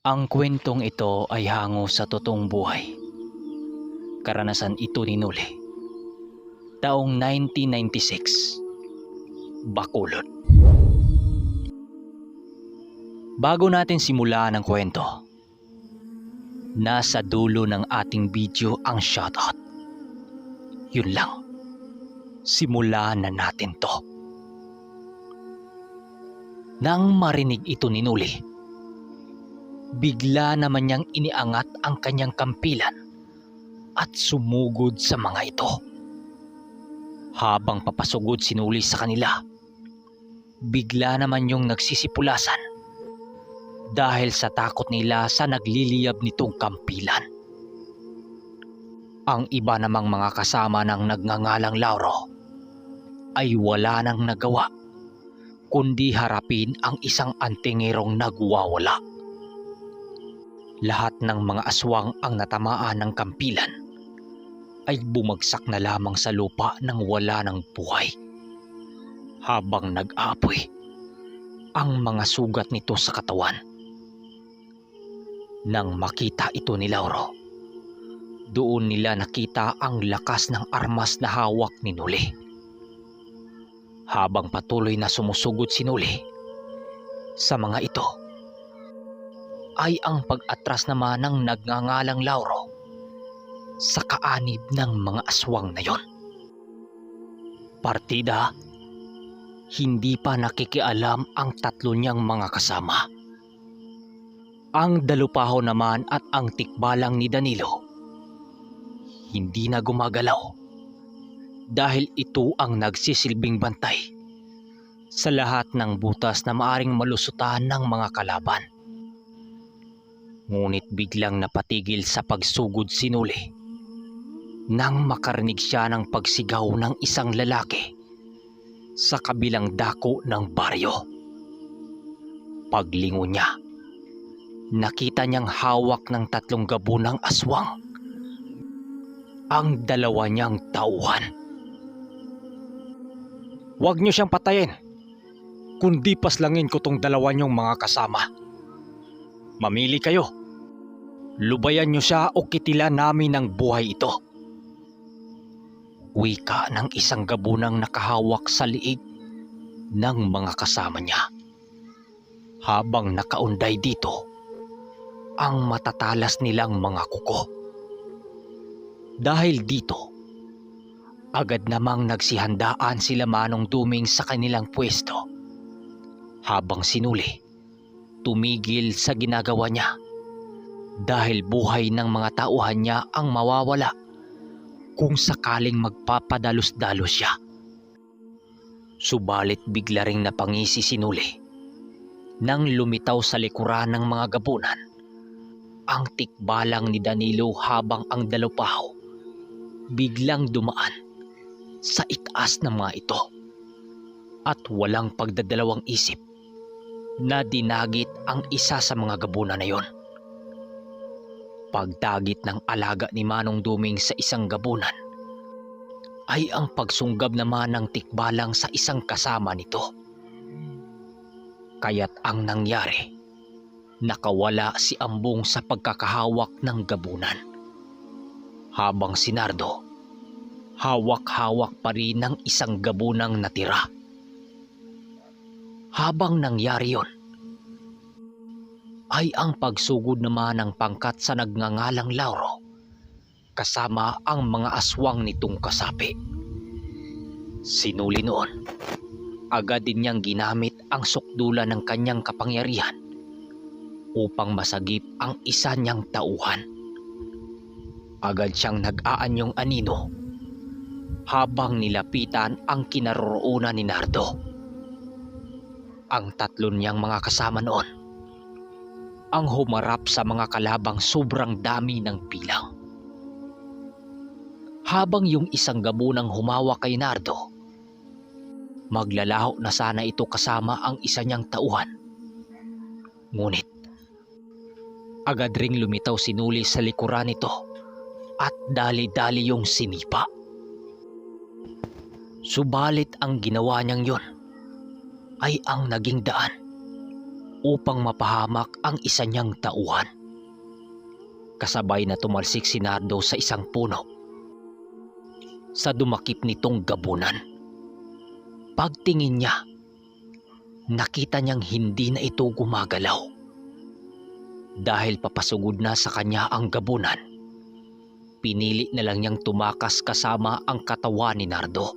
Ang kwentong ito ay hango sa totoong buhay. Karanasan ito ni Noli. Taong 1996, Bacolod. Bago natin simulan ang kwento, nasa dulo ng ating video ang shoutout. Yun lang. Simulan na natin to. Nang marinig ito ni Noli, bigla naman niyang iniangat ang kanyang kampilan at sumugod sa mga ito. Habang papasugod si Noli sa kanila, bigla naman yung nagsisipulasan dahil sa takot nila sa nagliliyab nitong kampilan. Ang iba namang mga kasama ng nagngangalang Lauro ay wala nang nagawa kundi harapin ang isang antingerong nagwawala. Lahat ng mga aswang ang natamaan ng kampilan ay bumagsak na lamang sa lupa nang wala ng buhay. Habang nag-aapoy ang mga sugat nito sa katawan. Nang makita ito ni Lauro, doon nila nakita ang lakas ng armas na hawak ni Noli. Habang patuloy na sumusugod si Noli sa mga ito, ay ang pag-atras naman ng nagngangalang Lauro sa kaanib ng mga aswang na yon. Partida, hindi pa nakikialam ang tatlo niyang mga kasama. Ang dalupaho naman at ang tikbalang ni Danilo hindi na gumagalaw dahil ito ang nagsisilbing bantay sa lahat ng butas na maaring malusutan ng mga kalaban. Ngunit biglang napatigil sa pagsugod si Noli nang makarinig siya ng pagsigaw ng isang lalaki sa kabilang dako ng baryo. Paglingon niya, nakita niyang hawak ng 3 gabunang aswang ang 2 niyang tauhan. "Huwag niyo siyang patayin, kundi paslangin ko tong 2 niyong mga kasama. Mamili kayo. Lubayan niyo siya o kitilan namin ng buhay ito." Wika ng isang gabunang nakahawak sa liig ng mga kasama niya. Habang nakaunday dito ang matatalas nilang mga kuko. Dahil dito, agad namang nagsihandaan sila Manong Duming sa kanilang pwesto. Habang si Noli tumigil sa ginagawa niya dahil buhay ng mga tauhan niya ang mawawala kung sakaling magpapadalos-dalos siya. Subalit bigla ring napangisi si Noli nang lumitaw sa likuran ng mga gabunan ang tikbalang ni Danilo habang ang dalupaho biglang dumaan sa itaas ng mga ito at walang pagdadalawang isip na dinagit ang isa sa mga gabunan na yon. Pagdagit ng alaga ni Manong Duming sa isang gabunan ay ang pagsunggab naman ng tikbalang sa isang kasama nito. Kaya't ang nangyari, nakawala si Ambong sa pagkakahawak ng gabunan. Habang si Nardo, hawak-hawak pa rin ng isang gabunang natira. Habang nangyari yon, ay ang pagsugod naman ng pangkat sa nagngangalang Lauro kasama ang mga aswang nitong kasapi. Si Noli noon, agad din niyang ginamit ang sukdulan ng kanyang kapangyarihan upang masagip ang isa niyang tauhan. Agad siyang nag-aanyong anino habang nilapitan ang kinaroroonan ni Nardo. Ang 3 niyang mga kasama noon ang humarap sa mga kalabang sobrang dami ng bilang. Habang yung isang gabunang humawak kay Nardo, maglalaho na sana ito kasama ang isa niyang tauhan. Ngunit agad ring lumitaw si Noli sa likuran nito at dali-dali yung sinipa. Subalit ang ginawa niyang yon ay ang naging daan upang mapahamak ang isa niyang tauhan. Kasabay na tumalsik si Nardo sa isang puno. Sa dumakip nitong gabunan, pagtingin niya, nakita niyang hindi na ito gumagalaw. Dahil papasugod na sa kanya ang gabunan, pinili na lang niyang tumakas kasama ang katawan ni Nardo.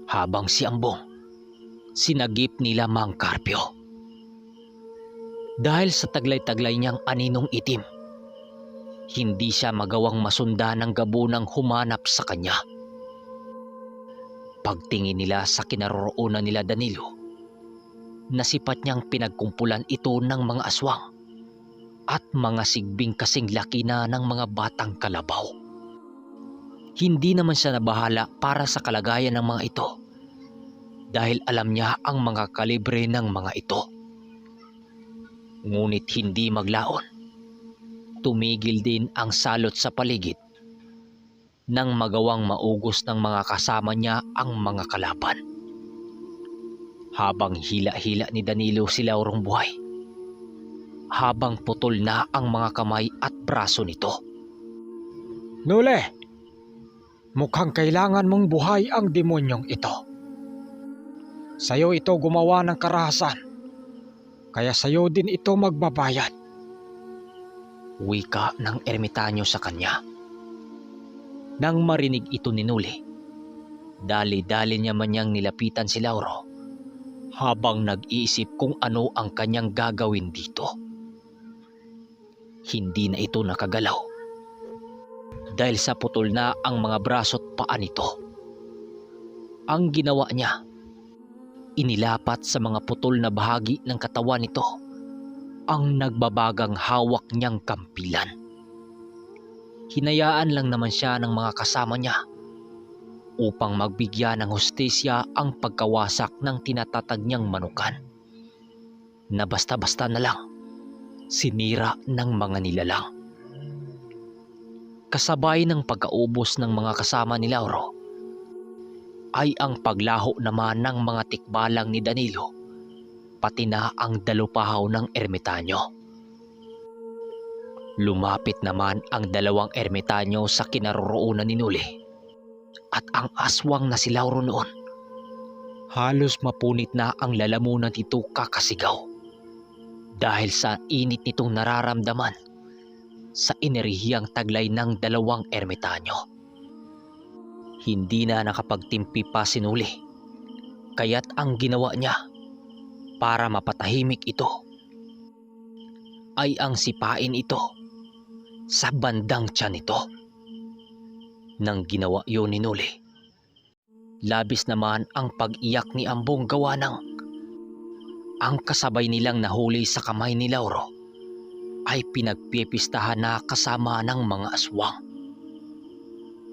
Habang si Ambong, sinagip nila Mang Carpio. Dahil sa taglay-taglay niyang aninong itim, hindi siya magawang masundan ng gabunang humanap sa kanya. Pagtingin nila sa kinaroroonan nila Danilo, nasipat niyang pinagkumpulan ito ng mga aswang at mga sigbing kasing laki na ng mga batang kalabaw. Hindi naman siya nabahala para sa kalagayan ng mga ito dahil alam niya ang mga kalibre ng mga ito. Ngunit hindi maglaon, tumigil din ang salot sa paligid nang magawang maugos ng mga kasama niya ang mga kalaban. Habang hila-hila ni Danilo si Laurong buhay, habang putol na ang mga kamay at braso nito. Nule, mukhang kailangan mong buhay ang demonyong ito. Sa'yo ito gumawa ng karahasan, kaya sa'yo din ito magbabayad. Wika ng ermitanyo sa kanya. Nang marinig ito ni Nuli, dali-dali niya man niyang nilapitan si Lauro habang nag-iisip kung ano ang kanyang gagawin dito. Hindi na ito nakagalaw dahil sa putol na ang mga braso at paa nito. Ang ginawa niya, inilapat sa mga putol na bahagi ng katawan nito ang nagbabagang hawak niyang kampilan. Hinayaan lang naman siya ng mga kasama niya upang magbigyan ng hustisya ang pagkawasak ng tinatatag niyang manukan na basta-basta na lang sinira ng mga nilalang. Kasabay ng pagkaubos ng mga kasama ni Lauro ay ang paglaho naman ng mga tikbalang ni Danilo pati na ang dalupahaw ng ermitanyo. Lumapit naman ang dalawang ermitanyo sa kinaroroonan ni Nuli at ang aswang na si Lauro noon. Halos mapunit na ang lalamunan nito kakasigaw dahil sa init nitong nararamdaman sa enerhiyang taglay ng dalawang ermitanyo. Hindi na nakapagtimpi pa si Nuli, kaya't ang ginawa niya para mapatahimik ito ay ang sipain ito sa bandang tiyan nito. Nang ginawa yun ni Nuli, labis naman ang pag-iyak ni Ambong gawa ng ang kasabay nilang nahuli sa kamay ni Lauro ay pinagpipistahan na kasama ng mga aswang.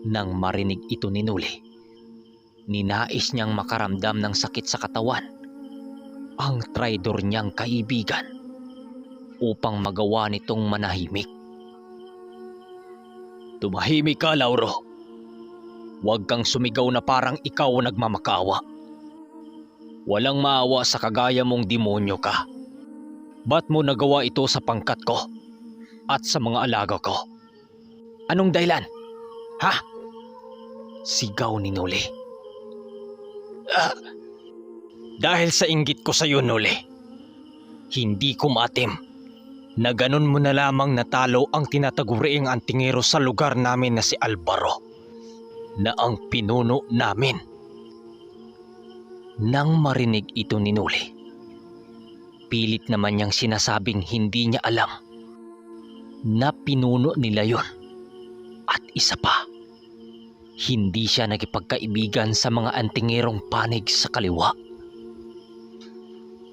Nang marinig ito ni Nuli, ninais niyang makaramdam ng sakit sa katawan ang traidor niyang kaibigan upang magawa nitong manahimik. Tumahimik ka, Lauro. Huwag kang sumigaw na parang ikaw nagmamakawa. Walang maawa sa kagaya mong demonyo ka. Ba't mo nagawa ito sa pangkat ko at sa mga alaga ko? Anong dahilan? Ha? Sigaw ni Nuli. Dahil sa inggit ko sa iyo, Nuli. Hindi ko matim na ganun mo na lamang natalo ang tinataguriing antingero sa lugar namin na si Alvaro, na ang pinuno namin. Nang marinig ito ni Nuli, pilit naman niyang sinasabing hindi niya alam na pinuno nila yon. At isa pa, hindi siya nagipagkaibigan sa mga antingerong panig sa kaliwa.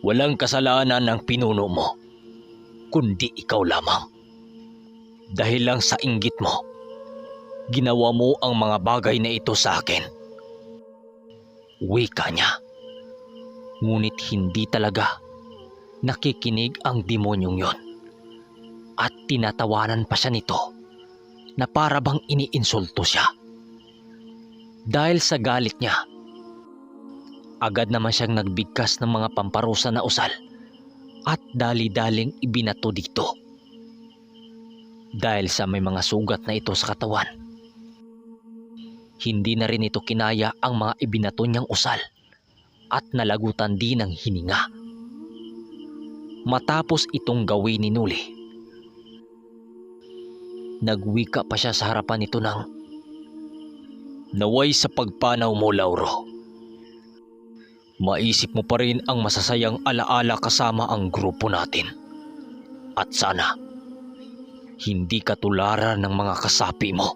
Walang kasalanan ng pinuno mo, kundi ikaw lamang. Dahil lang sa inggit mo, ginawa mo ang mga bagay na ito sa akin. Wika niya. Ngunit hindi talaga nakikinig ang demonyong yon. At tinatawanan pa siya nito na para bang iniinsulto siya. Dahil sa galit niya, agad naman siyang nagbigkas ng mga pamparusa na usal at dali-daling ibinato dito. Dahil sa may mga sugat na ito sa katawan, hindi na rin ito kinaya ang mga ibinato niyang usal at nalagutan din ng hininga. Matapos itong gawin ni Nuli, nagwika pa siya sa harapan nito ng, "Naway sa pagpanaw mo, Lauro, maisip mo pa rin ang masasayang alaala kasama ang grupo natin. At sana, hindi ka tularan ng mga kasapi mo."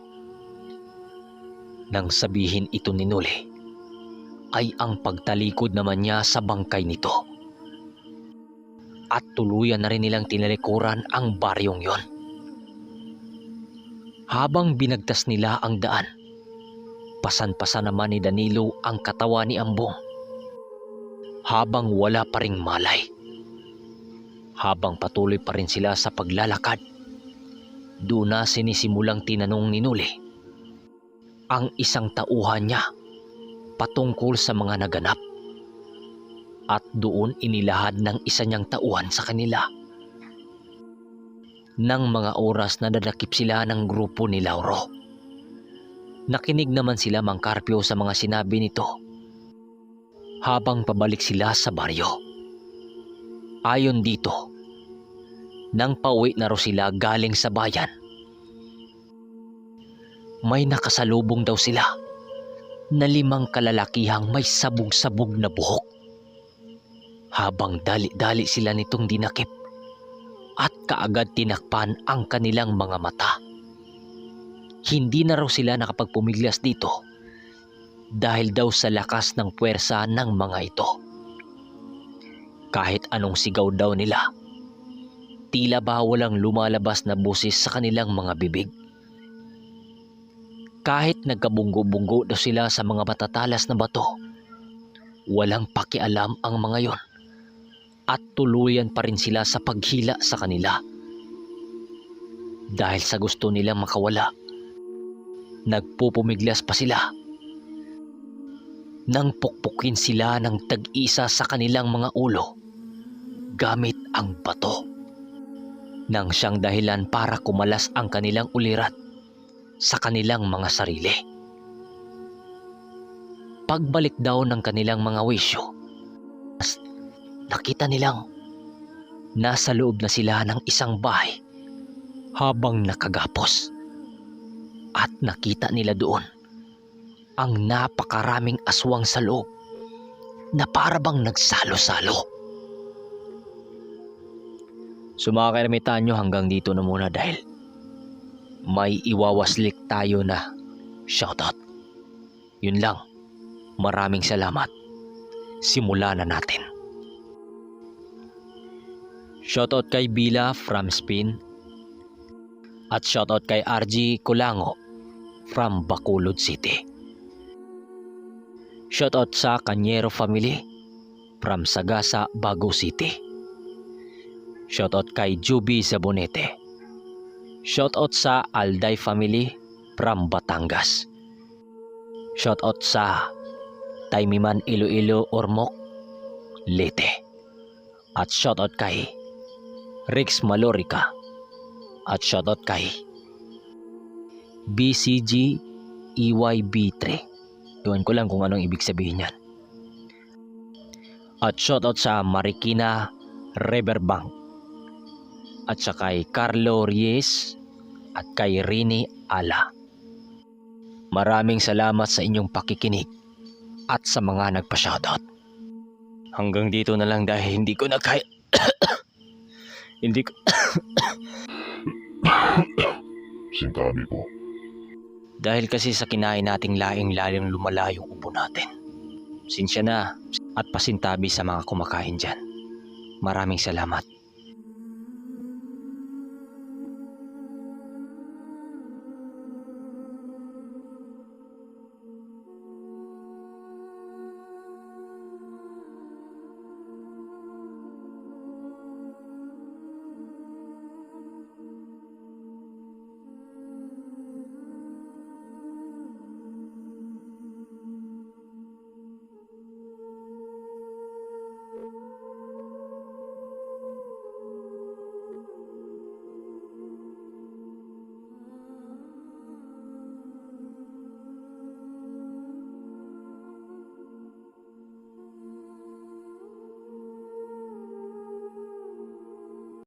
Nang sabihin ito ni Nuli, ay ang pagtalikod naman niya sa bangkay nito. At tuluyan na rin nilang tinalikuran ang baryong yon. Habang binagtas nila ang daan, pasan-pasan naman ni Danilo ang katawan ni Ambong. Habang wala pa ring malay. Habang patuloy pa rin sila sa paglalakad, doon na sinisimulang tinanong ni Nuli ang isang tauhan niya patungkol sa mga naganap. At doon inilahad ng isa niyang tauhan sa kanila. Nang mga oras na nadakip sila ng grupo ni Lauro, nakinig naman sila Mang Carpio sa mga sinabi nito habang pabalik sila sa baryo. Ayon dito, nang pauwi na raw sila galing sa bayan, may nakasalubong daw sila na 5 kalalakihang may sabog-sabog na buhok. Habang dali-dali sila nitong dinakip at kaagad tinakpan ang kanilang mga mata. Hindi na raw sila nakapagpumiglas dito dahil daw sa lakas ng puwersa ng mga ito. Kahit anong sigaw daw nila, tila ba walang lumalabas na boses sa kanilang mga bibig. Kahit nagkabunggo-bunggo daw sila sa mga matatalas na bato, walang pakialam ang mga yon. At tuluyan pa rin sila sa paghila sa kanila. Dahil sa gusto nilang makawala, nagpupumiglas pa sila. Nang pukpukin sila ng tag-isa sa kanilang mga ulo gamit ang bato. Nang siyang dahilan para kumalas ang kanilang ulirat sa kanilang mga sarili. Pagbalik daw ng kanilang mga wisyo, nakita nilang nasa loob na sila ng isang bahay habang nakagapos. At nakita nila doon ang napakaraming aswang sa loob na parabang nagsalo-salo. So mga kairamitan nyo, hanggang dito na muna dahil may iwawaslik tayo na shoutout. Yun lang. Maraming salamat. Simulan na natin. Shoutout kay Bila from Spin. At shoutout kay RG Kulango from Bacolod City. Shoutout sa Cañero family from Sagasa, Bago City. Shoutout kay Juby Zabonete. Shoutout sa Alday family from Batangas. Shoutout sa Taimiman Iloilo Ormoc, Leyte. At shoutout kay Rex Malorica. At shoutout kay BCG EYB3. Iwan ko lang kung anong ibig sabihin yan. At shoutout sa Marikina Riverbank. At sa kay Carlo Reyes at kay Rini Ala. Maraming salamat sa inyong pakikinig at sa mga nagpa-shoutout. Hanggang dito na lang dahil hindi ko na kaya... hindi ko... Sinabi ko. Dahil kasi sa kinain nating laing-lalim lumala yung upo natin. Sinsya na at pasintabi sa mga kumakain dyan. Maraming salamat.